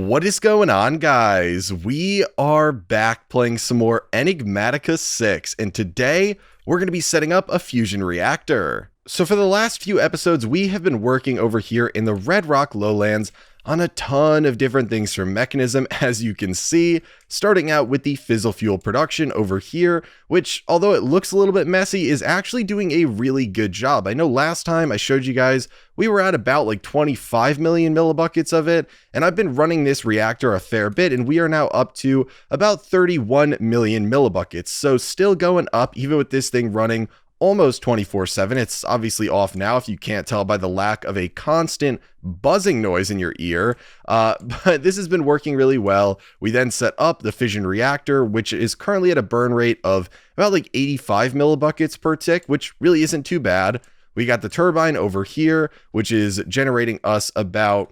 What is going on, guys? We are back playing some more Enigmatica 6, and today we're going to be setting up a fusion reactor. So for the last few episodes, we have been working over here in the Red Rock Lowlands on a ton of different things from Mekanism, as you can see, starting out with the Fizzle fuel production over here, which, although it looks a little bit messy, is actually doing a really good job. I know last time I showed you guys, we were at about like 25 million millibuckets of it, and I've been running this reactor a fair bit, and we are now up to about 31 million millibuckets, so still going up, even with this thing running almost 24/7. It's obviously off now if you can't tell by the lack of a constant buzzing noise in your ear, but this has been working really well. We then set up the Fission Reactor, which is currently at a burn rate of about like 85 millibuckets per tick, which really isn't too bad. We got the turbine over here, which is generating us about,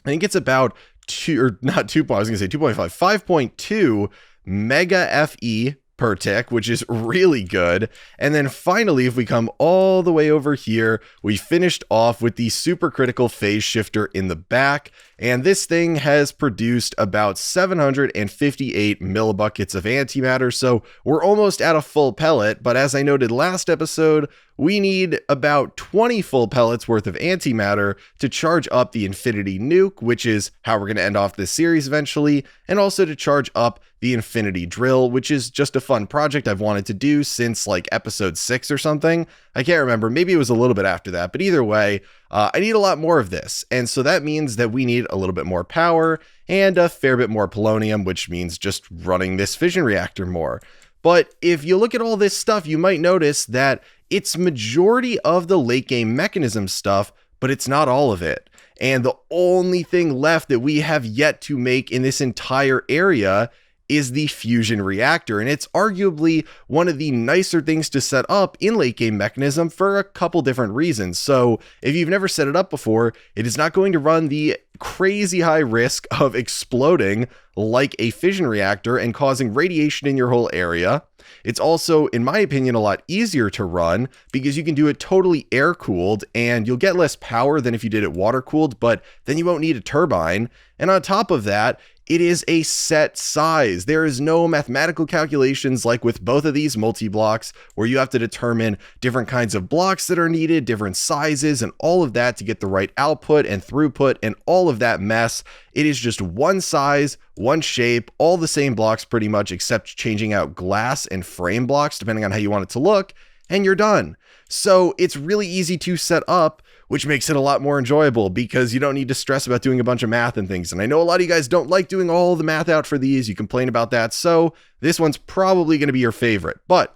I think it's about 5.2 mega FE per tick, which is really good. And then finally, if we come all the way over here, we finished off with the supercritical phase shifter in the back, and this thing has produced about 758 millibuckets of antimatter, so we're almost at a full pellet, but as I noted last episode, we need about 20 full pellets worth of antimatter to charge up the Infinity Nuke, which is how we're going to end off this series eventually, and also to charge up the Infinity Drill, which is just a fun project I've wanted to do since like episode 6 or something. I can't remember, maybe it was a little bit after that, but either way, I need a lot more of this, and so that means that we need a little bit more power and a fair bit more polonium, which means just running this fission reactor more. But if you look at all this stuff, you might notice that it's majority of the late game Mekanism stuff, but it's not all of it. And the only thing left that we have yet to make in this entire area is the fusion reactor, and it's arguably one of the nicer things to set up in late game Mekanism for a couple different reasons. So if you've never set it up before, it is not going to run the crazy high risk of exploding like a fission reactor and causing radiation in your whole area. It's also, in my opinion, a lot easier to run because you can do it totally air cooled, and you'll get less power than if you did it water cooled, but then you won't need a turbine. And on top of that, it is a set size. There is no mathematical calculations like with both of these multi-blocks where you have to determine different kinds of blocks that are needed, different sizes, and all of that to get the right output and throughput and all of that mess. It is just one size, one shape, all the same blocks pretty much, except changing out glass and frame blocks depending on how you want it to look, and you're done. So it's really easy to set up, which makes it a lot more enjoyable because you don't need to stress about doing a bunch of math and things. And I know a lot of you guys don't like doing all the math out for these. You complain about that. So this one's probably going to be your favorite. But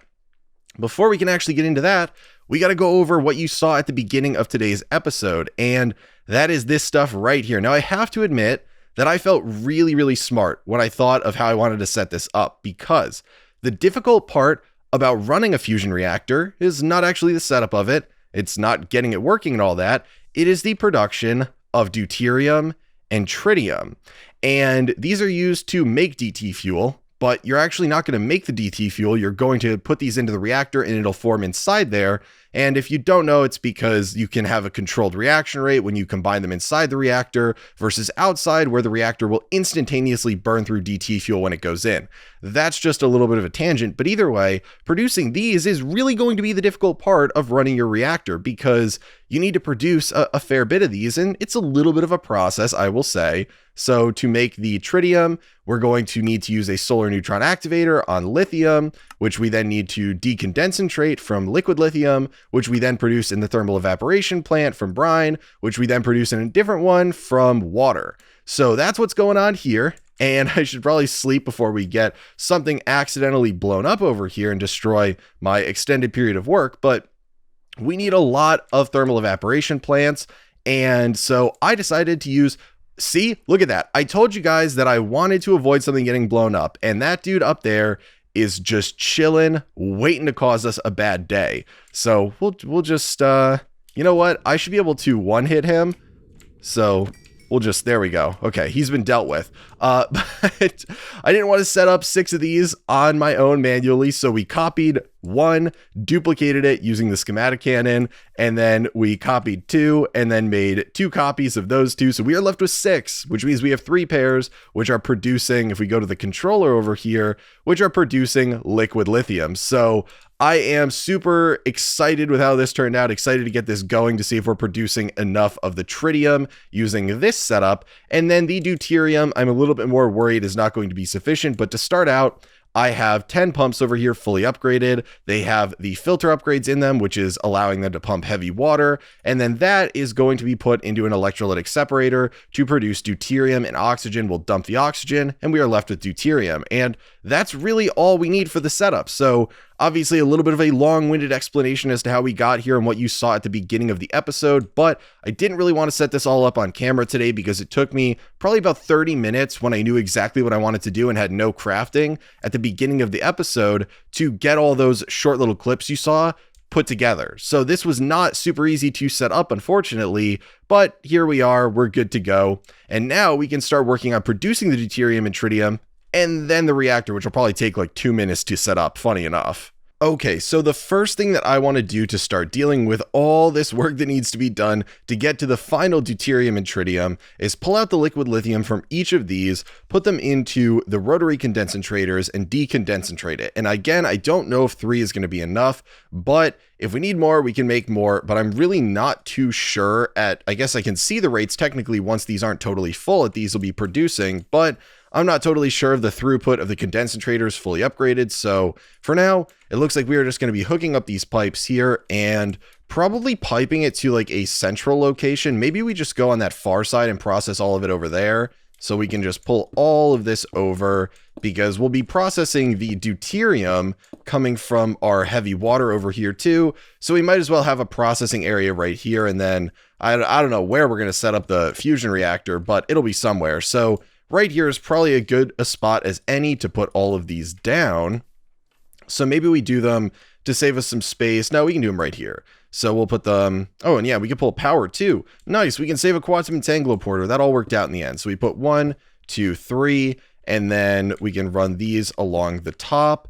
before we can actually get into that, we got to go over what you saw at the beginning of today's episode. And that is this stuff right here. Now, I have to admit that I felt really, really smart when I thought of how I wanted to set this up, because the difficult part about running a fusion reactor is not actually the setup of it. It's not getting it working and all that. It is the production of deuterium and tritium. And these are used to make DT fuel, but you're actually not going to make the DT fuel. You're going to put these into the reactor and it'll form inside there. And if you don't know, it's because you can have a controlled reaction rate when you combine them inside the reactor versus outside, where the reactor will instantaneously burn through DT fuel when it goes in. That's just a little bit of a tangent, but either way, producing these is really going to be the difficult part of running your reactor, because you need to produce a fair bit of these, and it's a little bit of a process, I will say. So to make the tritium, we're going to need to use a solar neutron activator on lithium, which we then need to decondensentrate from liquid lithium, which we then produce in the thermal evaporation plant from brine, which we then produce in a different one from water. So that's what's going on here. And I should probably sleep before we get something accidentally blown up over here and destroy my extended period of work. But we need a lot of thermal evaporation plants. And so I decided to use, see, look at that. I told you guys that I wanted to avoid something getting blown up. And that dude up there is just chilling, waiting to cause us a bad day. So we'll just, you know what? I should be able to one-hit him. So we'll just, there we go. Okay, he's been dealt with. But I didn't want to set up 6 of these on my own manually, so we copied 1, duplicated it using the schematic cannon, and then we copied 2 and then made 2 copies of those 2. So we are left with 6, which means we have 3 pairs, which are producing, if we go to the controller over here, which are producing liquid lithium. So I am super excited with how this turned out, excited to get this going to see if we're producing enough of the tritium using this setup. And then the deuterium, I'm a little bit more worried is not going to be sufficient, but to start out, I have 10 pumps over here fully upgraded. They have the filter upgrades in them, which is allowing them to pump heavy water. And then that is going to be put into an electrolytic separator to produce deuterium, and oxygen will dump the oxygen and we are left with deuterium. And that's really all we need for the setup. So obviously a little bit of a long-winded explanation as to how we got here and what you saw at the beginning of the episode, but I didn't really want to set this all up on camera today because it took me probably about 30 minutes when I knew exactly what I wanted to do and had no crafting at the beginning of the episode to get all those short little clips you saw put together. So this was not super easy to set up, unfortunately, but here we are, we're good to go. And now we can start working on producing the deuterium and tritium, and then the reactor, which will probably take like 2 minutes to set up, funny enough. Okay, so the first thing that I want to do to start dealing with all this work that needs to be done to get to the final deuterium and tritium is pull out the liquid lithium from each of these, put them into the rotary concentrators and deconcentrate it. And again, I don't know if 3 is going to be enough, but if we need more, we can make more, but I'm really not too sure I guess I can see the rates technically once these aren't totally full that these will be producing, but I'm not totally sure of the throughput of the condensators fully upgraded. So for now, it looks like we are just going to be hooking up these pipes here and probably piping it to like a central location. Maybe we just go on that far side and process all of it over there. So we can just pull all of this over because we'll be processing the deuterium coming from our heavy water over here too. So we might as well have a processing area right here. And then I don't know where we're going to set up the fusion reactor, but it'll be somewhere. So right here is probably a spot as any to put all of these down. So maybe we do them to save us some space. No, we can do them right here. So we'll put them, oh, and yeah, we can pull power too. Nice, we can save a quantum entanglement porter. That all worked out in the end. So we put 1, 2, 3, and then we can run these along the top.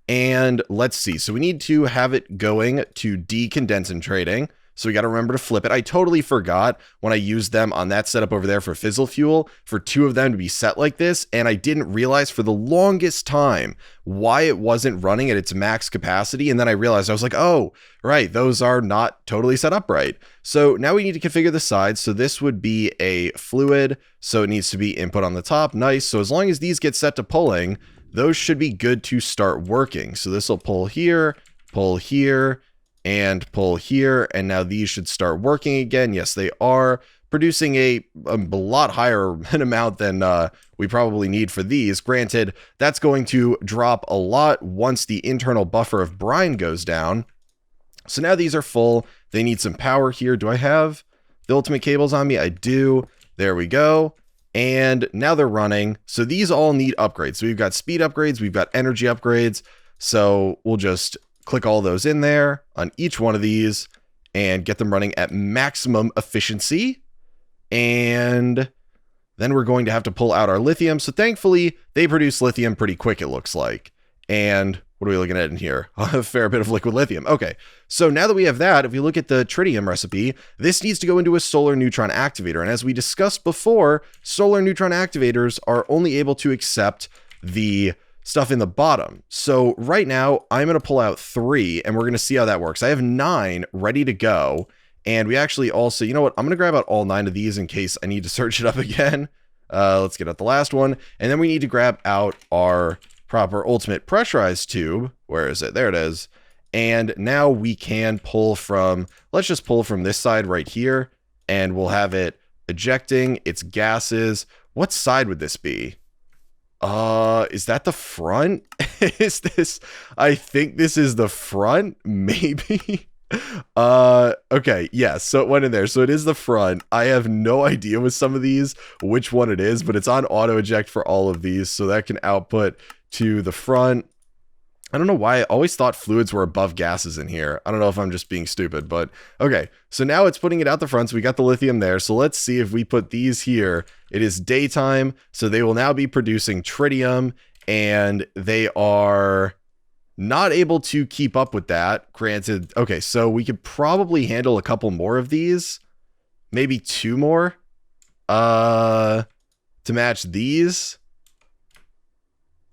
And let's see, so we need to have it going to decondensating. So we got to remember to flip it. I totally forgot when I used them on that setup over there for Fizzle fuel for 2 of them to be set like this. And I didn't realize for the longest time why it wasn't running at its max capacity. And then I realized I was like, oh, right, those are not totally set up right. So now we need to configure the sides. So this would be a fluid. So it needs to be input on the top. Nice. So as long as these get set to pulling, those should be good to start working. So this will pull here, and pull here, and now these should start working again. Yes, they are producing a lot higher an amount than we probably need for these. Granted, that's going to drop a lot once the internal buffer of brine goes down. So now these are full. They need some power here. Do I have the ultimate cables on me? I do. There we go. And now they're running. So these all need upgrades. So we've got speed upgrades, we've got energy upgrades. So we'll just click all those in there on each one of these and get them running at maximum efficiency. And then we're going to have to pull out our lithium. So thankfully they produce lithium pretty quick, it looks like. And what are we looking at in here? A fair bit of liquid lithium. Okay, so now that we have that, if we look at the tritium recipe, this needs to go into a solar neutron activator. And as we discussed before, solar neutron activators are only able to accept the stuff in the bottom. So right now I'm going to pull out 3 and we're going to see how that works. I have 9 ready to go. And we actually also, you know what? I'm going to grab out all 9 of these in case I need to search it up again. Let's get out the last one. And then we need to grab out our proper ultimate pressurized tube. Where is it? There it is. And now we can pull from, let's just pull from this side right here and we'll have it ejecting its gases. What side would this be? Is that the front? Is this, I think this is the front, maybe. Okay, yes, so it went in there. So it is the front. I have no idea with some of these which one it is, but it's on auto eject for all of these, so that can output to the front. I don't know why I always thought fluids were above gases in here. I don't know if I'm just being stupid, but okay. So now it's putting it out the front. So we got the lithium there. So let's see if we put these here. It is daytime. So they will now be producing tritium and they are not able to keep up with that. Granted, okay, so we could probably handle a couple more of these. Maybe 2 more. To match these.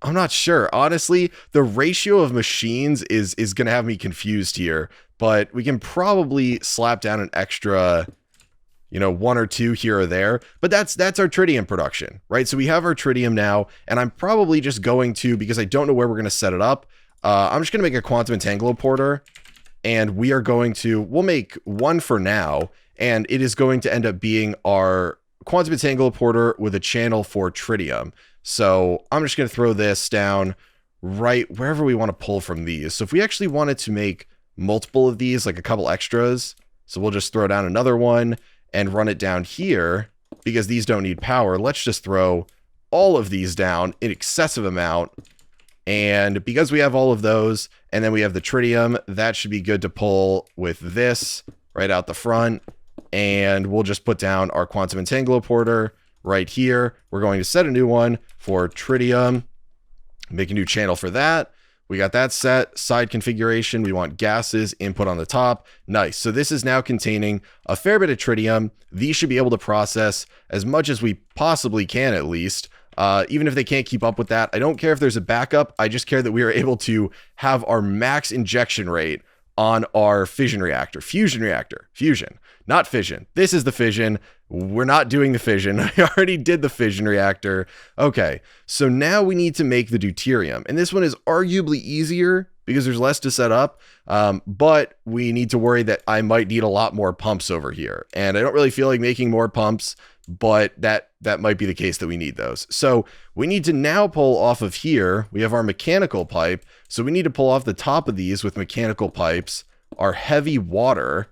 I'm not sure. Honestly, the ratio of machines is going to have me confused here. But we can probably slap down an extra, 1 or 2 here or there. But that's our tritium production, right? So we have our tritium now, and I'm probably just going to, because I don't know where we're going to set it up, I'm just going to make a quantum entangled porter, and we'll make 1 for now, and it is going to end up being our quantum entangled porter with a channel for tritium. So I'm just going to throw this down right wherever we want to pull from these. So if we actually wanted to make multiple of these, like a couple extras, so we'll just throw down another one and run it down here, because these don't need power. Let's just throw all of these down in excessive amount. And because we have all of those, and then we have the tritium, that should be good to pull with this right out the front. And we'll just put down our quantum entangled porter right here. We're going to set a new one for tritium, make a new channel for that. We got that set. Side configuration, we want gases, input on the top. Nice. So this is now containing a fair bit of tritium. These should be able to process as much as we possibly can, at least. Even if they can't keep up with that, I don't care if there's a backup. I just care that we are able to have our max injection rate on our fission reactor. Fusion reactor. Fusion, not fission. This is the fission. We're not doing the fission. I already did the fission reactor. Okay, so now we need to make the deuterium. And this one is arguably easier because there's less to set up. But we need to worry that I might need a lot more pumps over here. And I don't really feel like making more pumps, but that might be the case that we need those. So we need to now pull off of here. We have our mechanical pipe. So we need to pull off the top of these with mechanical pipes, our heavy water,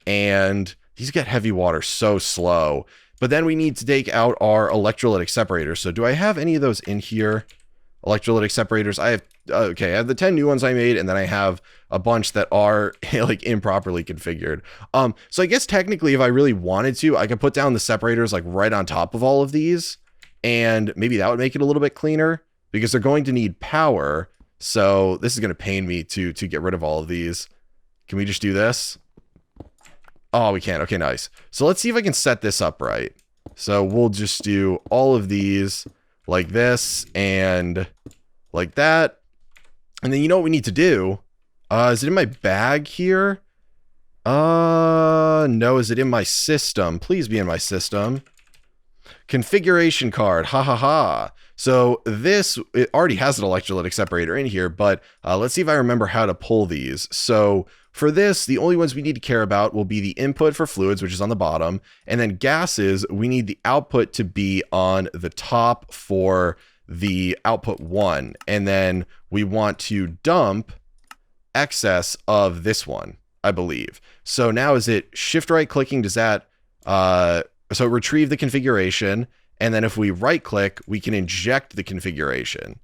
and these get heavy water so slow. But then we need to take out our electrolytic separators. So do I have any of those in here? Electrolytic separators. I have, okay, I have the 10 new ones I made, and then I have a bunch that are like improperly configured. So I guess technically if I really wanted to, I could put down the separators like right on top of all of these, and maybe that would make it a little bit cleaner because they're going to need power. So this is going to pain me to get rid of all of these. Can we just do this? Oh, we can. Okay, nice. So let's see if I can set this up right. So we'll just do all of these like this and like that. And then you know what we need to do? Is it in my bag here? No, is it in my system? Please be in my system. Configuration card, ha ha ha. So this, it already has an electrolytic separator in here, but let's see if I remember how to pull these. So for this, the only ones we need to care about will be the input for fluids, which is on the bottom, and then gases, we need the output to be on the top for the output 1, and then we want to dump excess of this one, I believe. So now is it shift right clicking? Does that, so retrieve the configuration, and then if we right click, we can inject the configuration.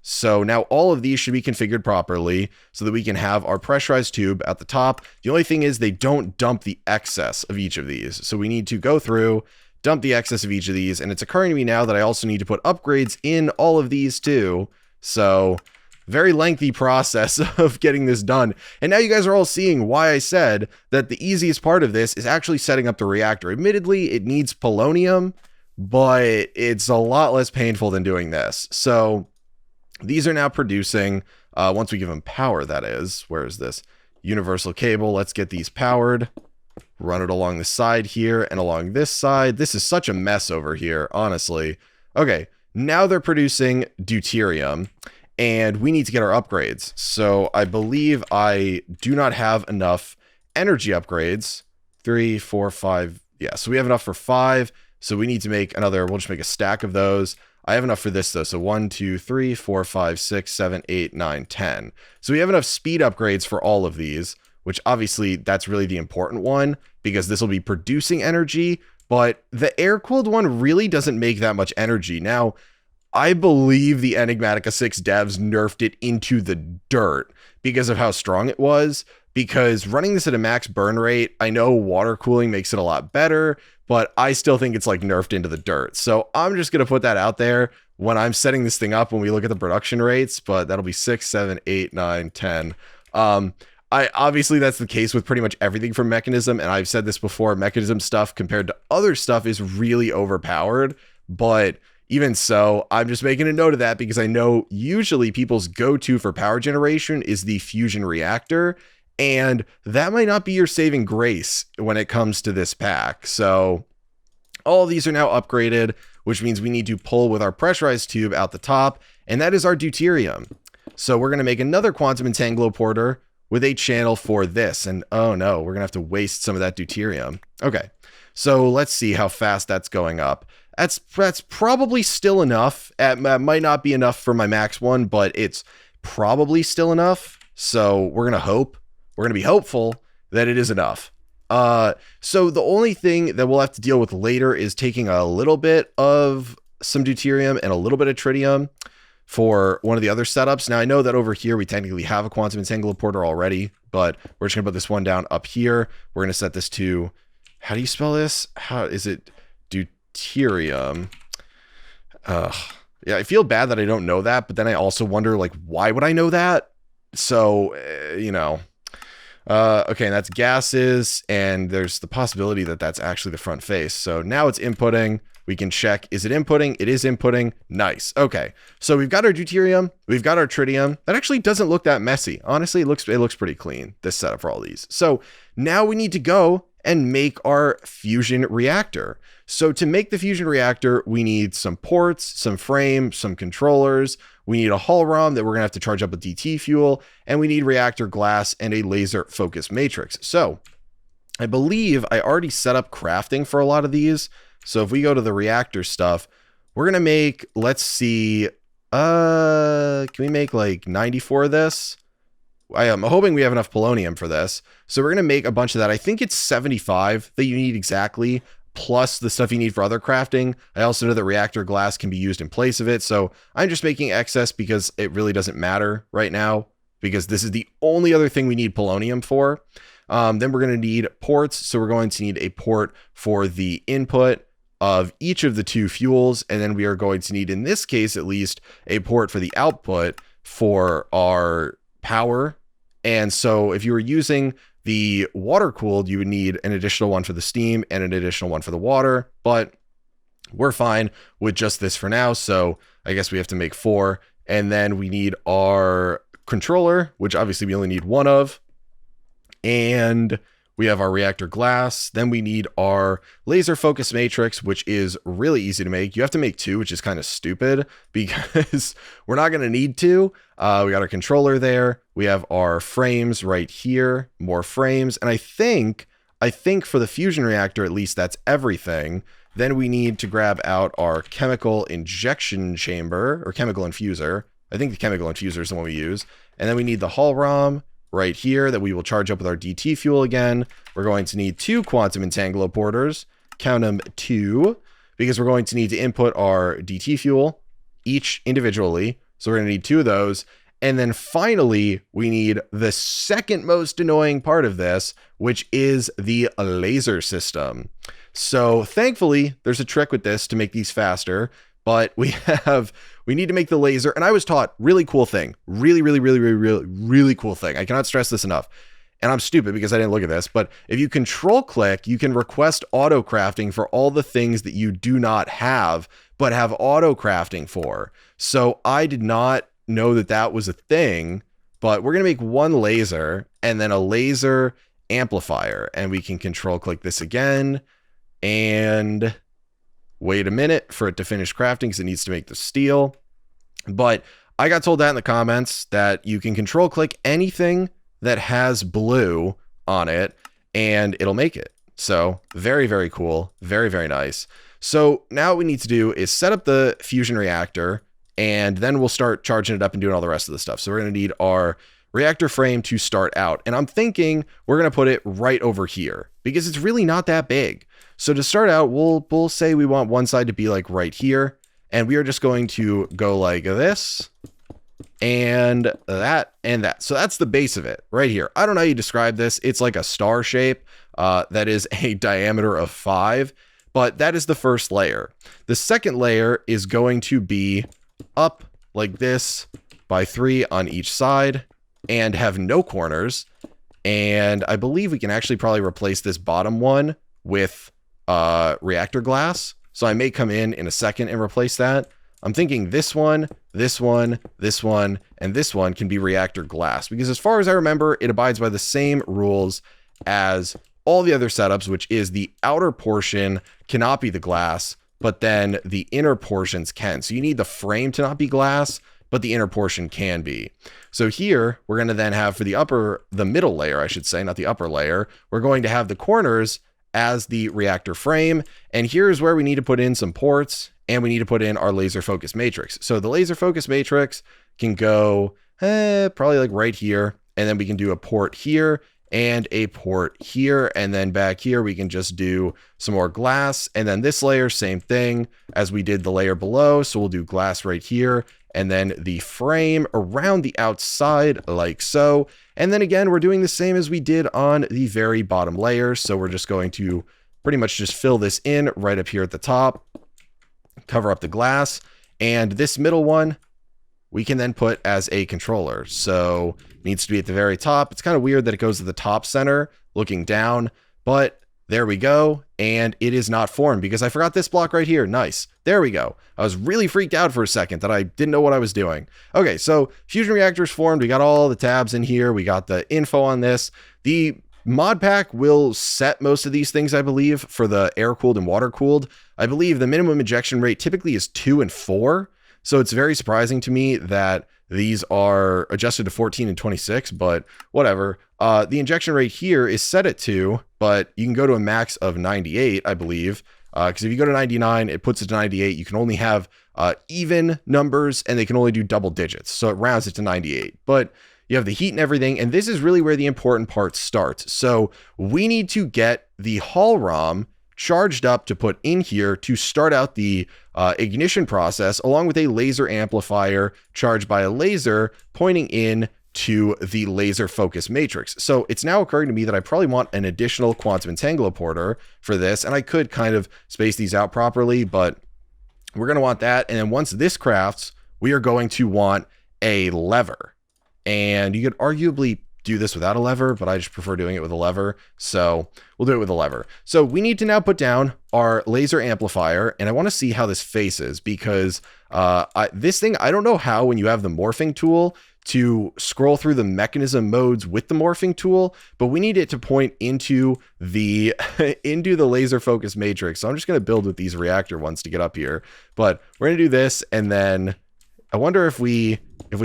So now all of these should be configured properly so that we can have our pressurized tube at the top. The only thing is they don't dump the excess of each of these. So we need to go through, dump the excess of each of these. And it's occurring to me now that I also need to put upgrades in all of these too. So very lengthy process of getting this done. And now you guys are all seeing why I said that the easiest part of this is actually setting up the reactor. Admittedly, it needs polonium, but it's a lot less painful than doing this. So these are now producing, once we give them power, that is. Where is this? Universal cable. Let's get these powered. Run it along the side here and along this side. This is such a mess over here, honestly. Okay, now they're producing deuterium, and we need to get our upgrades. So I believe I do not have enough energy upgrades. 3, 4, 5. Yeah, so we have enough for 5. So we need to make another, we'll just make a stack of those. I have enough for this though. So 1, 2, 3, 4, 5, 6, 7, 8, 9, 10. So we have enough speed upgrades for all of these, which obviously that's really the important one because this will be producing energy, but the air-cooled one really doesn't make that much energy. Now, I believe the Enigmatica 6 devs nerfed it into the dirt because of how strong it was, because running this at a max burn rate, I know water cooling makes it a lot better, but I still think it's like nerfed into the dirt. So I'm just going to put that out there. when I'm setting this thing up when we look at the production rates, but that'll be 6, 7, 8, 9, 10. I obviously that's the case with pretty much everything from Mekanism, and I've said this before, Mekanism stuff compared to other stuff is really overpowered, but even so, I'm just making a note of that because I know usually people's go-to for power generation is the Fusion Reactor, and that might not be your saving grace when it comes to this pack. So all of these are now upgraded, which means we need to pull with our pressurized tube out the top, and that is our deuterium. So we're going to make another quantum entangloporter with a channel for this. And oh no, we're going to have to waste some of that deuterium. Okay, so let's see how fast that's going up. That's probably still enough. It might not be enough for my max one, but it's probably still enough. So we're going to be hopeful that it is enough. So the only thing that we'll have to deal with later is taking a little bit of some deuterium and a little bit of tritium for one of the other setups. Now I know that over here we technically have a quantum entangloporter already, but we're just gonna put this one down up here. We're gonna set this to, how do you spell this? How is it? Deuterium. Yeah, I feel bad that I don't know that, but then I also wonder, like, why would I know that? So, you know. Okay, and that's gases, and there's the possibility that that's actually the front face. So now it's inputting. We can check, is it inputting? It is inputting. Nice. Okay, so we've got our deuterium, we've got our tritium. That actually doesn't look that messy. Honestly, it looks pretty clean, this setup for all these. So now we need to go and make our fusion reactor. So to make the fusion reactor, we need some ports, some frame, some controllers. We need a hull ROM that we're gonna have to charge up with DT fuel, and we need reactor glass and a laser focus matrix. So I believe I already set up crafting for a lot of these. So if we go to the reactor stuff, we're gonna make, let's see, can we make like 94 of this? I am hoping we have enough polonium for this. So we're gonna make a bunch of that. I think it's 75 that you need exactly, plus the stuff you need for other crafting. I also know that reactor glass can be used in place of it. So I'm just making excess because it really doesn't matter right now, because this is the only other thing we need polonium for. Then we're going to need ports. So we're going to need a port for the input of each of the two fuels. And then we are going to need, in this case, at least a port for the output for our power. And so if you were using the water cooled, you would need an additional one for the steam and an additional one for the water, but we're fine with just this for now. So I guess we have to make 4, and then we need our controller, which obviously we only need 1 of, and we have our reactor glass. Then we need our laser focus matrix, which is really easy to make. You have to make 2, which is kind of stupid because we're not going to need 2. We got our controller there. We have our frames right here, more frames. And I think for the fusion reactor, at least that's everything. Then we need to grab out our chemical injection chamber or chemical infuser. I think the chemical infuser is the one we use. And then we need the hull ROM right here that we will charge up with our DT fuel again. We're going to need 2 quantum entangloporters, count them 2, because we're going to need to input our DT fuel each individually. So we're going to need 2 of those. And then finally, we need the second most annoying part of this, which is the laser system. So thankfully, there's a trick with this to make these faster, but we need to make the laser. And I was taught really cool thing, really cool thing. I cannot stress this enough. And I'm stupid because I didn't look at this, but if you control click, you can request auto crafting for all the things that you do not have, but have auto crafting for. So I did not know that that was a thing, but we're going to make 1 laser and then a laser amplifier, and we can control click this again and wait a minute for it to finish crafting because it needs to make the steel. But I got told that in the comments that you can control click anything that has blue on it and it'll make it. So very, very cool. Very, very nice. So now what we need to do is set up the fusion reactor, and then we'll start charging it up and doing all the rest of the stuff. So we're going to need our reactor frame to start out. And I'm thinking we're going to put it right over here because it's really not that big. So to start out, we'll say we want one side to be like right here. And we are just going to go like this and that and that. So that's the base of it right here. I don't know how you describe this. It's like a star shape that is a diameter of 5. but that is the first layer. The second layer is going to be up like this by 3 on each side and have no corners. And I believe we can actually probably replace this bottom one with reactor glass. So I may come in a second and replace that. I'm thinking this one, this one, this one, and this one can be reactor glass, because as far as I remember, it abides by the same rules as all the other setups, which is the outer portion cannot be the glass, but then the inner portions can. So you need the frame to not be glass, but the inner portion can be. So here we're going to then have for the middle layer, I should say, not the upper layer, we're going to have the corners as the reactor frame. And here's where we need to put in some ports, and we need to put in our laser focus matrix. So the laser focus matrix can go probably like right here, and then we can do a port here and a port here, and then back here we can just do some more glass. And then this layer, same thing as we did the layer below, so we'll do glass right here, and then the frame around the outside like so. And then again, we're doing the same as we did on the very bottom layer, so we're just going to pretty much just fill this in right up here at the top, cover up the glass, and this middle one we can then put as a controller. So it needs to be at the very top. It's kind of weird that it goes to the top center looking down, but there we go. And it is not formed because I forgot this block right here. Nice. There we go. I was really freaked out for a second that I didn't know what I was doing. Okay, so fusion reactors formed. We got all the tabs in here. We got the info on this. The mod pack will set most of these things, I believe, for the air cooled and water cooled. I believe the minimum ejection rate typically is 2 and 4. So it's very surprising to me that these are adjusted to 14 and 26, but whatever. The injection rate here is set at 2, but you can go to a max of 98, I believe. Because if you go to 99, it puts it to 98. You can only have even numbers, and they can only do double digits. So it rounds it to 98. But you have the heat and everything, and this is really where the important part starts. So we need to get the Hall ROM charged up to put in here to start out the ignition process, along with a laser amplifier charged by a laser pointing in to the laser focus matrix. So it's now occurring to me that I probably want an additional quantum entangloporter for this, and I could kind of space these out properly, but we're going to want that. And then once this crafts, we are going to want a lever, and you could arguably do this without a lever, but I just prefer doing it with a lever. So we'll do it with a lever. So we need to now put down our laser amplifier, and I want to see how this faces, because this thing, I don't know how when you have the morphing tool to scroll through the mechanism modes with the morphing tool, but we need it to point into the into the laser focus matrix. So I'm just going to build with these reactor ones to get up here, but we're going to do this. And then I wonder if we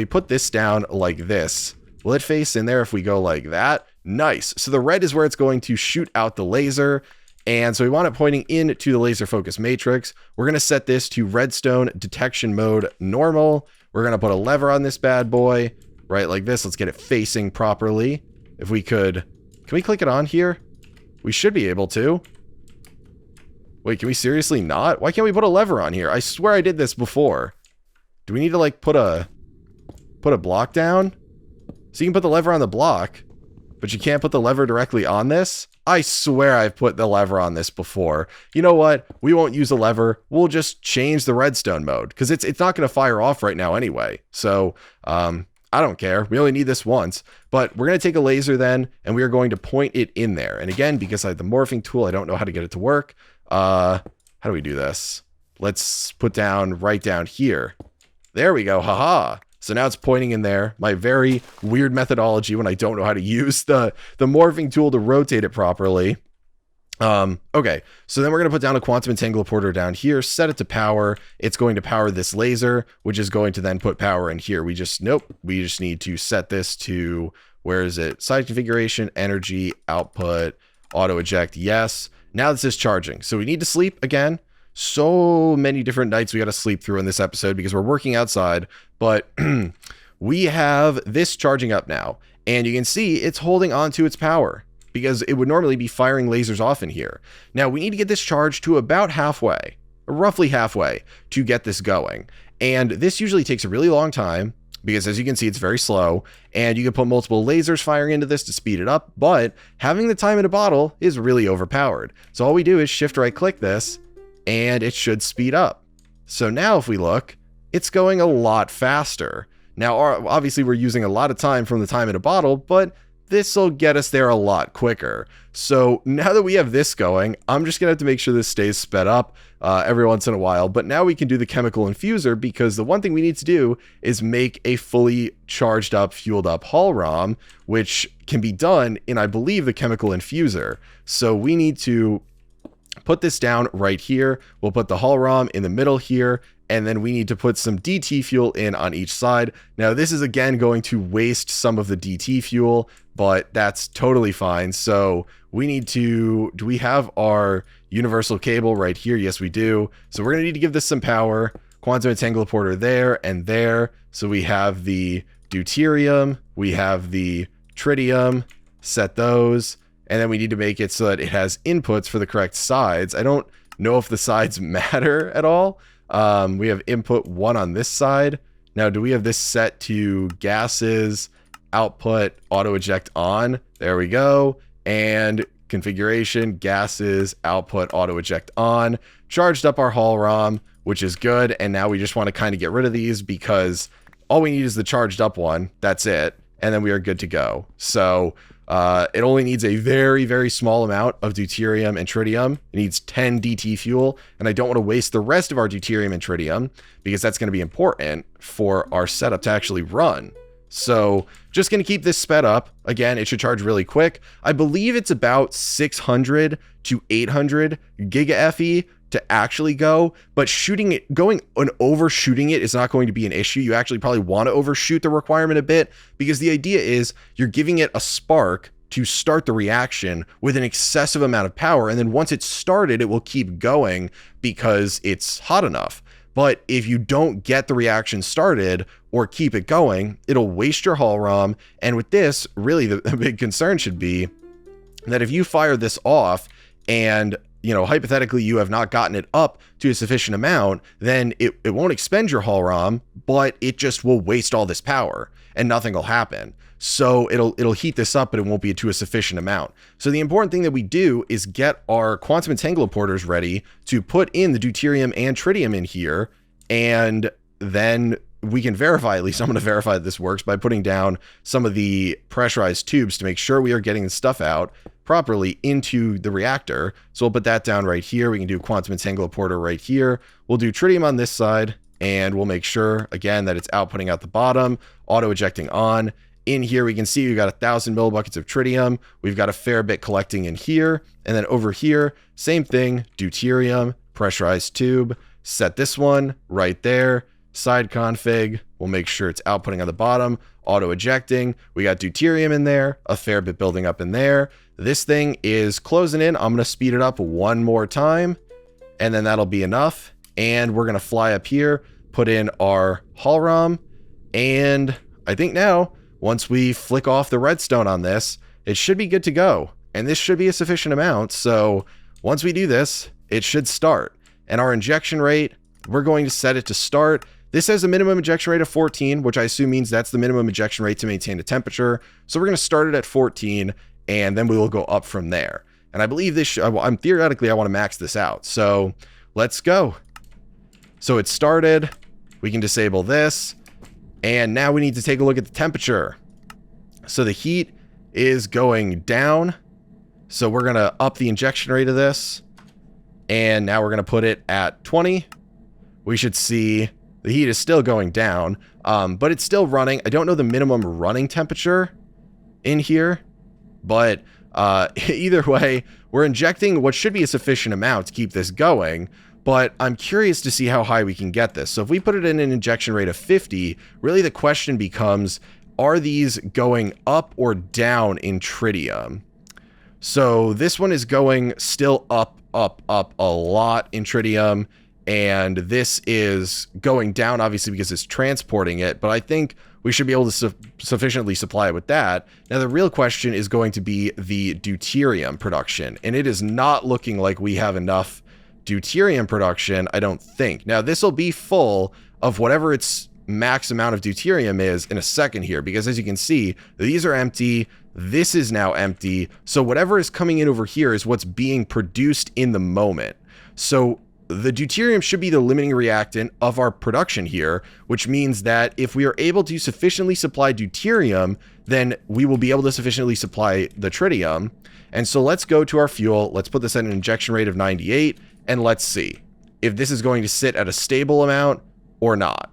put this down like this, will it face in there if we go like that? Nice. So the red is where it's going to shoot out the laser. And so we want it pointing into the laser focus matrix. We're going to set this to redstone detection mode normal. We're going to put a lever on this bad boy right like this. Let's get it facing properly. If we could, can we click it on here? We should be able to. Wait, can we seriously not? Why can't we put a lever on here? I swear I did this before. Do we need to like put a block down? So you can put the lever on the block, but you can't put the lever directly on this? I swear I've put the lever on this before. You know what? We won't use a lever. We'll just change the redstone mode, because it's not going to fire off right now anyway. So I don't care. We only need this once. But we're going to take a laser then, and we are going to point it in there. And again, because I have the morphing tool, I don't know how to get it to work. How do we do this? Let's put down right down here. There we go. Haha. So now it's pointing in there. My very weird methodology when I don't know how to use the morphing tool to rotate it properly. Okay, so then we're going to put down a quantum entangloporter down here, set it to power. It's going to power this laser, which is going to then put power in here. We just need to set this to, where is it? Side configuration, energy, output, auto eject, yes. Now this is charging. So we need to sleep again. So many different nights we got to sleep through in this episode because we're working outside, but we have this charging up now, and you can see it's holding on to its power because it would normally be firing lasers off in here. Now we need to get this charged to about halfway, roughly halfway, to get this going. And this usually takes a really long time. because as you can see, it's very slow, and you can put multiple lasers firing into this to speed it up, but having the time in a bottle is really overpowered. So all we do is shift right click this, and it should speed up. So now if we look, it's going a lot faster. Now, obviously we're using a lot of time from the time in a bottle, but this will get us there a lot quicker. So now that we have this going, I'm just gonna have to make sure this stays sped up every once in a while. But now we can do the chemical infuser, because the one thing we need to do is make a fully charged up, fueled up hull ROM, which can be done in, I believe, the chemical infuser. So we need to put this down right here. We'll put the hull ROM in the middle here, and then we need to put some DT fuel in on each side. Now this is again going to waste some of the DT fuel, but that's totally fine. So we need to, do we have our universal cable right here? Yes, we do. So we're gonna need to give this some power. Quantum entangled porter there and there. So we have the deuterium, we have the tritium, set those, and then we need to make it so that it has inputs for the correct sides. I don't know if the sides matter at all. We have input 1 on this side. Now, do we have this set to gases, output, auto eject on? There we go. And configuration, gases, output, auto eject on. Charged up our hull ROM, which is good. And now we just want to kind of get rid of these, because all we need is the charged up one. That's it. And then we are good to go. So it only needs a very, very small amount of deuterium and tritium. It needs 10 DT fuel, and I don't want to waste the rest of our deuterium and tritium, because that's going to be important for our setup to actually run. So just going to keep this sped up. Again, it should charge really quick. I believe it's about 600 to 800 giga FE to actually go, but going and overshooting it is not going to be an issue. You actually probably want to overshoot the requirement a bit, because the idea is you're giving it a spark to start the reaction with an excessive amount of power, and then once it's started, it will keep going because it's hot enough. But if you don't get the reaction started or keep it going, it'll waste your hull ROM. And with this, really the big concern should be that if you fire this off and, you know, hypothetically you have not gotten it up to a sufficient amount, then it won't expend your hull ROM, but it just will waste all this power and nothing will happen. So it'll heat this up, but it won't be to a sufficient amount. So the important thing that we do is get our quantum entangled porters ready to put in the deuterium and tritium in here, and then we can verify, at least I'm going to verify that this works by putting down some of the pressurized tubes to make sure we are getting the stuff out properly into the reactor. So we'll put that down right here. We can do quantum entangled porter right here. We'll do tritium on this side, and we'll make sure again that it's outputting out the bottom, auto ejecting on. In here, we can see we've got 1,000 millibuckets of tritium. We've got a fair bit collecting in here. And then over here, same thing, deuterium, pressurized tube, set this one right there, side config. We'll make sure it's outputting on the bottom, auto ejecting. We got deuterium in there, a fair bit building up in there. This thing is closing in. I'm going to speed it up one more time, and then that'll be enough. And we're going to fly up here, put in our hull ROM, and I think now, once we flick off the redstone on this, it should be good to go. And this should be a sufficient amount. So once we do this, it should start. And our injection rate, we're going to set it to start. This has a minimum injection rate of 14, which I assume means that's the minimum injection rate to maintain the temperature. So we're going to start it at 14, and then we will go up from there. And I believe this, I'm theoretically, I want to max this out. So let's go. So it started. We can disable this. And now we need to take a look at the temperature. So the heat is going down. So we're going to up the injection rate of this. And now we're going to put it at 20. We should see the heat is still going down, but it's still running. I don't know the minimum running temperature in here, but either way, we're injecting what should be a sufficient amount to keep this going. But I'm curious to see how high we can get this. So if we put it in an injection rate of 50, really the question becomes, are these going up or down in tritium? So this one is going still up a lot in tritium, and this is going down obviously because it's transporting it, but I think we should be able to sufficiently supply it with that. Now the real question is going to be the deuterium production, and it is not looking like we have enough deuterium production, I don't think. Now this will be full of whatever it's max amount of deuterium is in a second here, because as you can see, these are empty. This is now empty. So whatever is coming in over here is what's being produced in the moment. So the deuterium should be the limiting reactant of our production here, which means that if we are able to sufficiently supply deuterium, then we will be able to sufficiently supply the tritium. And so let's go to our fuel. Let's put this at an injection rate of 98, and let's see if this is going to sit at a stable amount or not.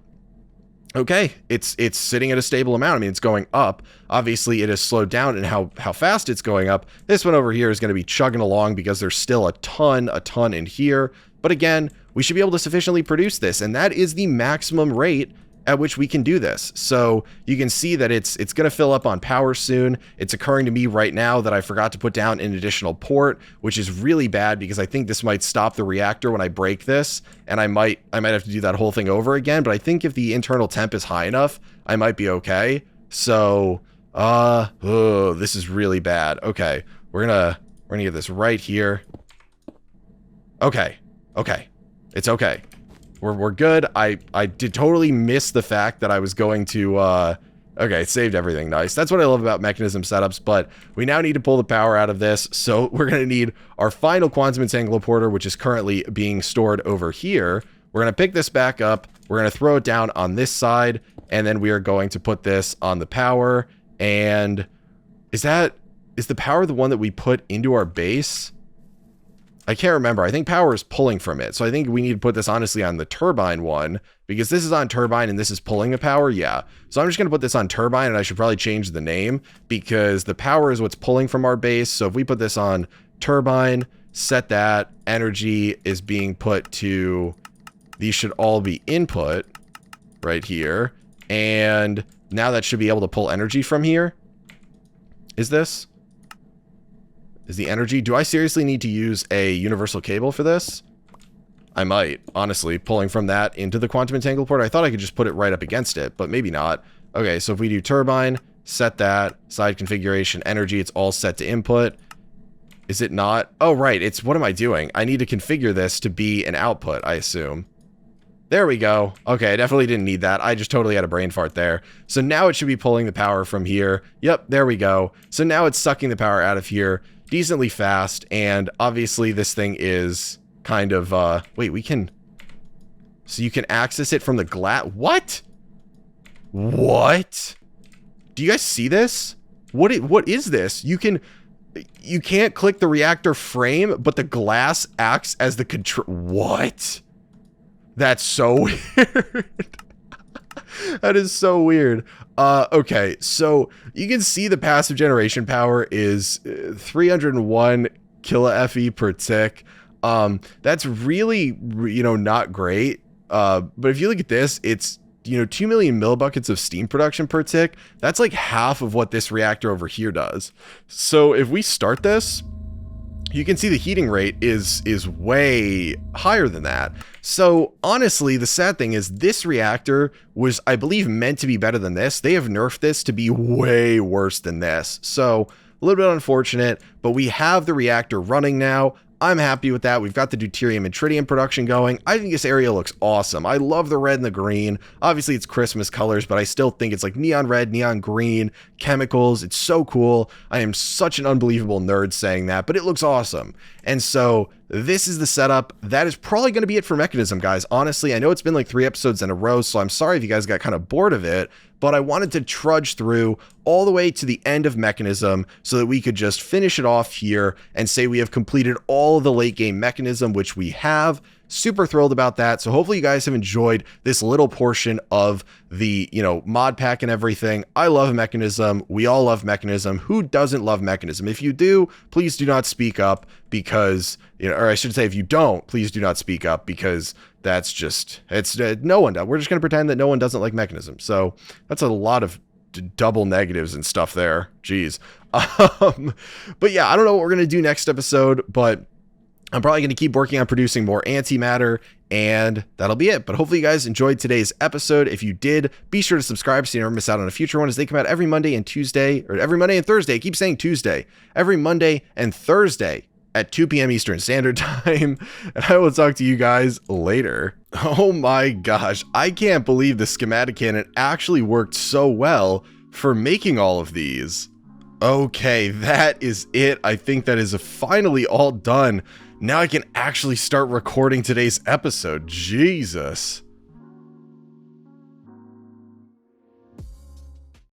Okay, it's sitting at a stable amount. I mean, it's going up. Obviously, it has slowed down in how fast it's going up. This one over here is going to be chugging along because there's still a ton in here. But again, we should be able to sufficiently produce this, and that is the maximum rate at which we can do this. So you can see that it's going to fill up on power soon. It's occurring to me right now that I forgot to put down an additional port, which is really bad because I think this might stop the reactor when I break this, and I might have to do that whole thing over again. But I think if the internal temp is high enough, I might be okay. So this is really bad. Okay, we're gonna get this right here. Okay, it's okay. We're good. I did totally miss the fact that I was going to, okay, it saved everything. Nice. That's what I love about Mekanism setups, but we now need to pull the power out of this. So we're going to need our final quantum entangled porter, which is currently being stored over here. We're going to pick this back up. We're going to throw it down on this side, and then we are going to put this on the power. And is the power the one that we put into our base? I can't remember. I think power is pulling from it. So I think we need to put this honestly on the turbine one, because this is on turbine and this is pulling the power. Yeah. So I'm just going to put this on turbine, and I should probably change the name because the power is what's pulling from our base. So if we put this on turbine, set that, energy is being put to, these should all be input right here. And now that should be able to pull energy from here. Is the energy? Do I seriously need to use a universal cable for this? I might, honestly, pulling from that into the quantum entangled port. I thought I could just put it right up against it, but maybe not. Okay, so if we do turbine, set that, side configuration, energy, it's all set to input. Is it not? Oh, right, it's, what am I doing? I need to configure this to be an output, I assume. There we go. Okay, I definitely didn't need that. I just totally had a brain fart there. So now it should be pulling the power from here. Yep, there we go. So now it's sucking the power out of here decently fast, and obviously this thing is kind of, wait, we can, so you can access it from the glass. What? Do you guys see this? What is this? You can't click the reactor frame, but the glass acts as the control. What? That's so weird. That is so weird. Okay, so you can see the passive generation power is 301 kilo-FE per tick. That's really, not great. But if you look at this, it's, 2 million millibuckets of steam production per tick. That's like half of what this reactor over here does. So if we start this, you can see the heating rate is way higher than that. So honestly, the sad thing is this reactor was, I believe, meant to be better than this. They have nerfed this to be way worse than this. So a little bit unfortunate, but we have the reactor running now. I'm happy with that. We've got the deuterium and tritium production going. I think this area looks awesome. I love the red and the green. Obviously, it's Christmas colors, but I still think it's like neon red, neon green, chemicals. It's so cool. I am such an unbelievable nerd saying that, but it looks awesome. And so this is the setup. That is probably going to be it for Mekanism, guys. Honestly, I know it's been like 3 episodes in a row, so I'm sorry if you guys got kind of bored of it, but I wanted to trudge through all the way to the end of Mekanism so that we could just finish it off here and say we have completed all of the late game Mekanism, which we have. Super thrilled about that. So hopefully you guys have enjoyed this little portion of the, mod pack and everything. I love Mekanism. We all love Mekanism. Who doesn't love Mekanism? If you do, please do not speak up because, or I should say, if you don't, please do not speak up because that's just, it's no one. We're just going to pretend that no one doesn't like Mekanism. So that's a lot of double negatives and stuff there. Jeez. But yeah, I don't know what we're going to do next episode, but I'm probably going to keep working on producing more antimatter, and that'll be it. But hopefully you guys enjoyed today's episode. If you did, be sure to subscribe so you never miss out on a future one, as they come out every Monday and Tuesday, or every Monday and Thursday. I keep saying Tuesday. Every Monday and Thursday at 2 p.m. Eastern Standard Time, and I will talk to you guys later. Oh my gosh, I can't believe the schematic cannon actually worked so well for making all of these. Okay, that is it. I think that is finally all done. Now I can actually start recording today's episode. Jesus.